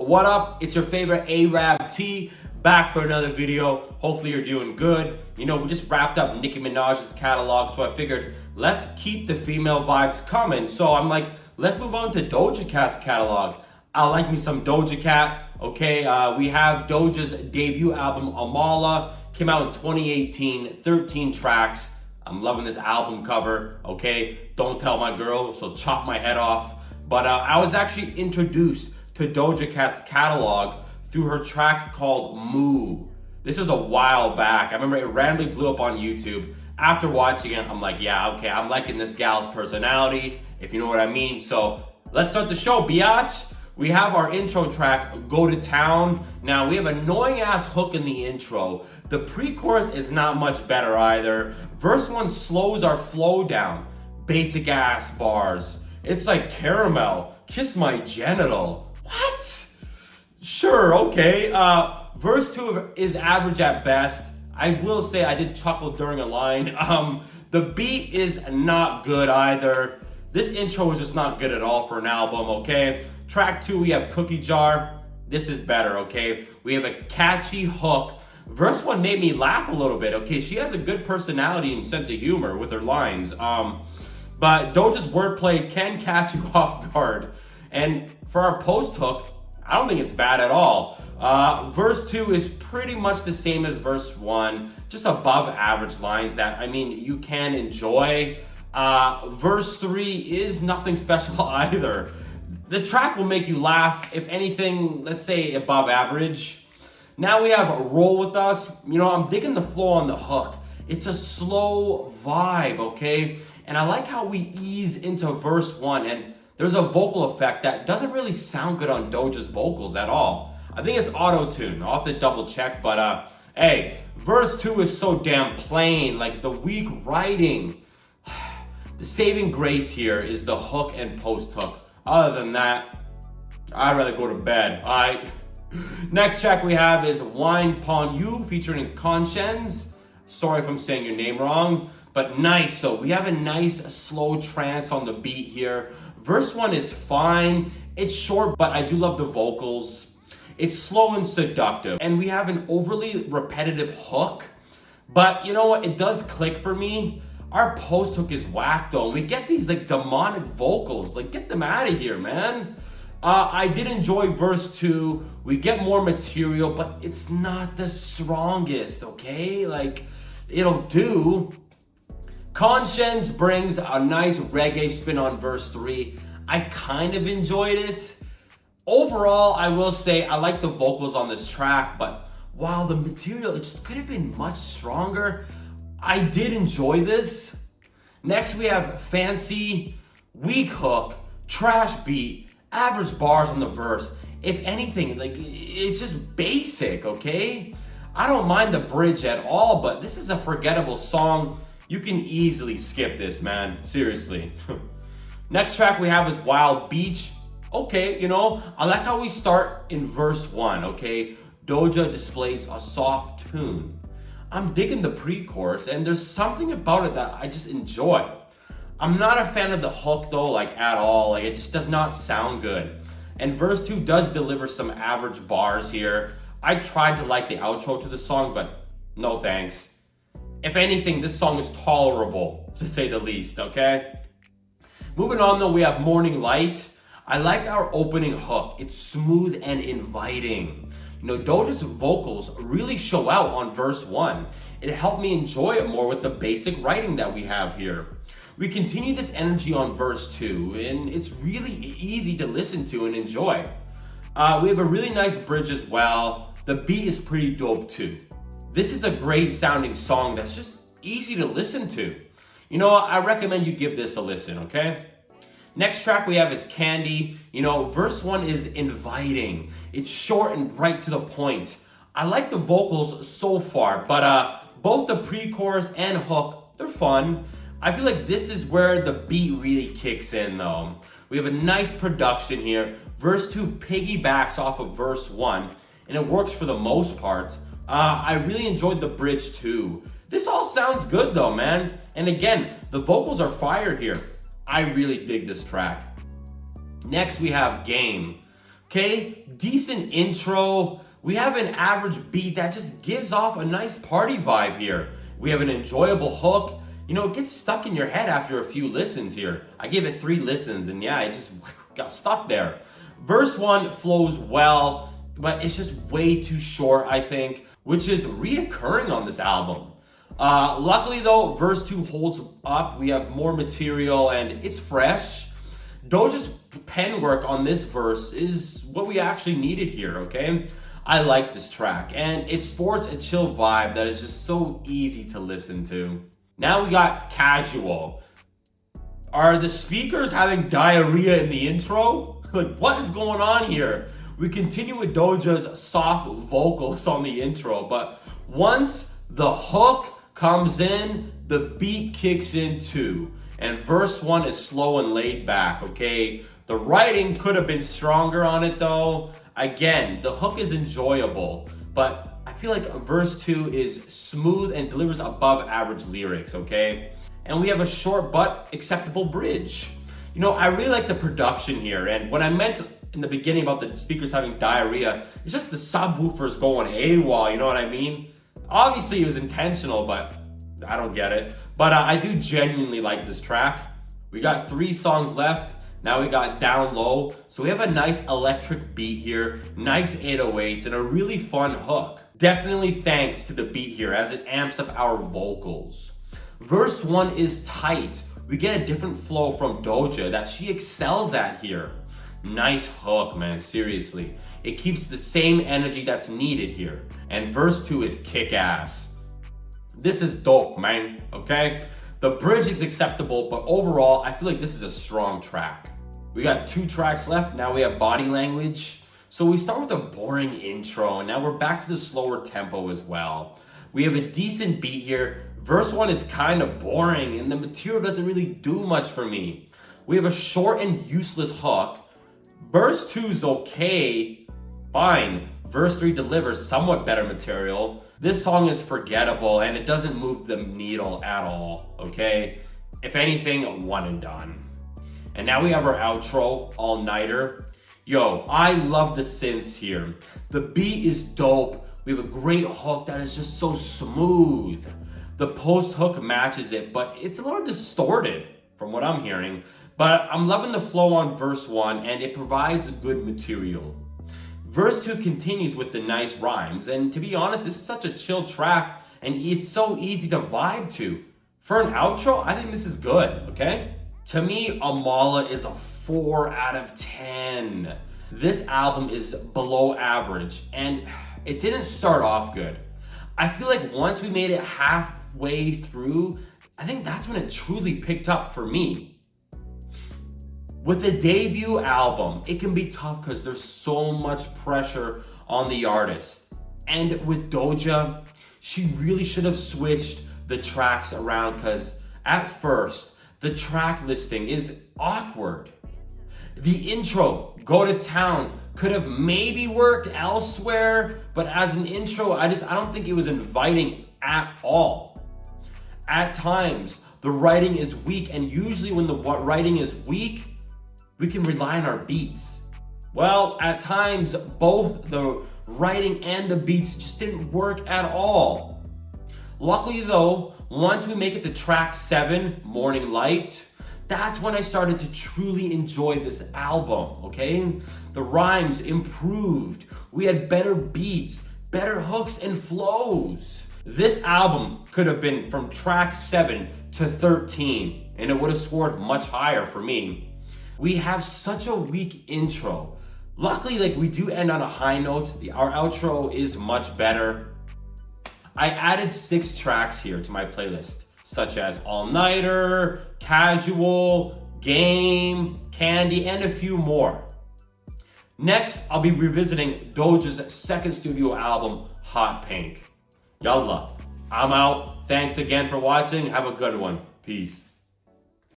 what up? It's your favorite Arab T, back for another video. Hopefully you're doing good. You know, we just wrapped up Nicki Minaj's catalog, so I figured let's keep the female vibes coming. So I'm like, let's move on to Doja Cat's catalog. I like me some Doja Cat, okay? We have Doja's debut album, Amala, came out in 2018, 13 tracks. I'm loving this album cover, okay? Don't tell my girl, she'll chop my head off. But I was actually introduced to Doja Cat's catalog through her track called Moo. This was a while back. I remember it randomly blew up on YouTube. After watching it, I'm like, yeah, okay, I'm liking this gal's personality, if you know what I mean. So let's start the show, biatch. We have our intro track, Go to Town. Now we have an annoying ass hook in the intro. The pre-chorus is not much better either. Verse 1 slows our flow down. Basic ass bars. It's like caramel, kiss my genital. What? Sure, okay. Verse 2 is average at best. I will say I did chuckle during a line. The beat is not good either. This intro is just not good at all for an album, okay? Track 2, we have Cookie Jar. This is better, okay? We have a catchy hook. Verse 1 made me laugh a little bit, okay? She has a good personality and sense of humor with her lines. But Doja's wordplay can catch you off guard. And for our post hook, I don't think it's bad at all. Verse 2 is pretty much the same as verse 1, just above average lines that, I mean, you can enjoy. Verse 3 is nothing special either. This track will make you laugh, if anything, let's say above average. Now we have Roll With Us. You know, I'm digging the flow on the hook. It's a slow vibe, okay? And I like how we ease into verse 1, and there's a vocal effect that doesn't really sound good on Doja's vocals at all. I think it's auto-tune. I'll have to double check, but hey, verse 2 is so damn plain, like the weak writing. The saving grace here is the hook and post hook. Other than that, I'd rather go to bed. All right. Next track we have is Wine Pon You featuring Conscience. Sorry if I'm saying your name wrong, but nice though. We have a nice slow trance on the beat here. Verse 1 is fine. It's short, but I do love the vocals. It's slow and seductive. And we have an overly repetitive hook, but you know what? It does click for me. Our post hook is whack though. And we get these like demonic vocals. Like, get them out of here, man. I did enjoy verse 2. We get more material, but it's not the strongest, okay? Like, it'll do. Conscience brings a nice reggae spin on verse 3. I kind of enjoyed it. Overall, I will say I like the vocals on this track, but while the material, it just could have been much stronger. I did enjoy this. Next, we have Fancy, weak hook, trash beat, average bars on the verse. If anything, like, it's just basic, okay? I don't mind the bridge at all, but this is a forgettable song. You can easily skip this, man. Seriously. Next track we have is Wild Beach. Okay, you know, I like how we start in verse 1, okay? Doja displays a soft tune. I'm digging the pre-chorus, and there's something about it that I just enjoy. I'm not a fan of the hook though, like at all. Like, it just does not sound good. And verse 2 does deliver some average bars here. I tried to like the outro to the song, but no thanks. If anything, this song is tolerable, to say the least, okay? Moving on though, we have Morning Light. I like our opening hook. It's smooth and inviting. You know, Doja's vocals really show out on verse 1. It helped me enjoy it more with the basic writing that we have here. We continue this energy on verse 2, and it's really easy to listen to and enjoy. We have a really nice bridge as well. The beat is pretty dope too. This is a great sounding song that's just easy to listen to. You know, I recommend you give this a listen, okay? Next track we have is Candy. You know, verse 1 is inviting. It's short and right to the point. I like the vocals so far, but both the pre-chorus and hook, they're fun. I feel like this is where the beat really kicks in though. We have a nice production here. Verse 2 piggybacks off of verse 1, and it works for the most part. I really enjoyed the bridge too. This all sounds good though, man. And again, the vocals are fire here. I really dig this track. Next we have Game. Okay, decent intro. We have an average beat that just gives off a nice party vibe here. We have an enjoyable hook. You know, it gets stuck in your head after a few listens here. I gave it 3 listens and yeah, it just got stuck there. Verse 1 flows well, but it's just way too short, I think, which is reoccurring on this album. Luckily though, verse 2 holds up. We have more material and it's fresh. Doja's pen work on this verse is what we actually needed here, okay? I like this track and it sports a chill vibe that is just so easy to listen to. Now we got Casual. Are the speakers having diarrhea in the intro? Like, what is going on here? We continue with Doja's soft vocals on the intro, but once the hook comes in, the beat kicks in too. And verse 1 is slow and laid back, okay? The writing could have been stronger on it though. Again, the hook is enjoyable, but I feel like verse 2 is smooth and delivers above average lyrics, okay? And we have a short but acceptable bridge. You know, I really like the production here, and what I meant in the beginning about the speakers having diarrhea, it's just the subwoofers going AWOL, you know what I mean? Obviously it was intentional, but I don't get it. But I do genuinely like this track. We got 3 songs left. Now we got Down Low. So we have a nice electric beat here, nice 808s, and a really fun hook. Definitely thanks to the beat here as it amps up our vocals. Verse 1 is tight. We get a different flow from Doja that she excels at here. Nice hook, man, seriously. It keeps the same energy that's needed here. And verse 2 is kick-ass. This is dope, man, okay? The bridge is acceptable, but overall, I feel like this is a strong track. We got 2 tracks left. Now we have Body Language. So we start with a boring intro, and now we're back to the slower tempo as well. We have a decent beat here. Verse 1 is kind of boring, and the material doesn't really do much for me. We have a short and useless hook. Verse 2 is okay, fine. Verse 3 delivers somewhat better material. This song is forgettable and it doesn't move the needle at all, okay? If anything, one and done. And now we have our outro, All Nighter. Yo, I love the synths here. The beat is dope. We have a great hook that is just so smooth. The post hook matches it, but it's a little distorted from what I'm hearing. But I'm loving the flow on verse 1 and it provides good material. Verse 2 continues with the nice rhymes, and to be honest, this is such a chill track and it's so easy to vibe to. For an outro, I think this is good, okay? To me, Amala is a 4 out of 10. This album is below average and it didn't start off good. I feel like once we made it halfway through, I think that's when it truly picked up for me. With a debut album, it can be tough because there's so much pressure on the artist. And with Doja, she really should have switched the tracks around because at first, the track listing is awkward. The intro, Go to Town, could have maybe worked elsewhere, but as an intro, I don't think it was inviting at all. At times, the writing is weak, and usually when the writing is weak, we can rely on our beats. Well, at times, both the writing and the beats just didn't work at all. Luckily though, once we make it to track 7, Morning Light, that's when I started to truly enjoy this album, okay? The rhymes improved. We had better beats, better hooks and flows. This album could have been from track 7 to 13, and it would have scored much higher for me. We have such a weak intro. Luckily, we do end on a high note. Our outro is much better. I added 6 tracks here to my playlist, such as All Nighter, Casual, Game, Candy, and a few more. Next, I'll be revisiting Doja's second studio album, Hot Pink. Yallah, I'm out. Thanks again for watching. Have a good one. Peace.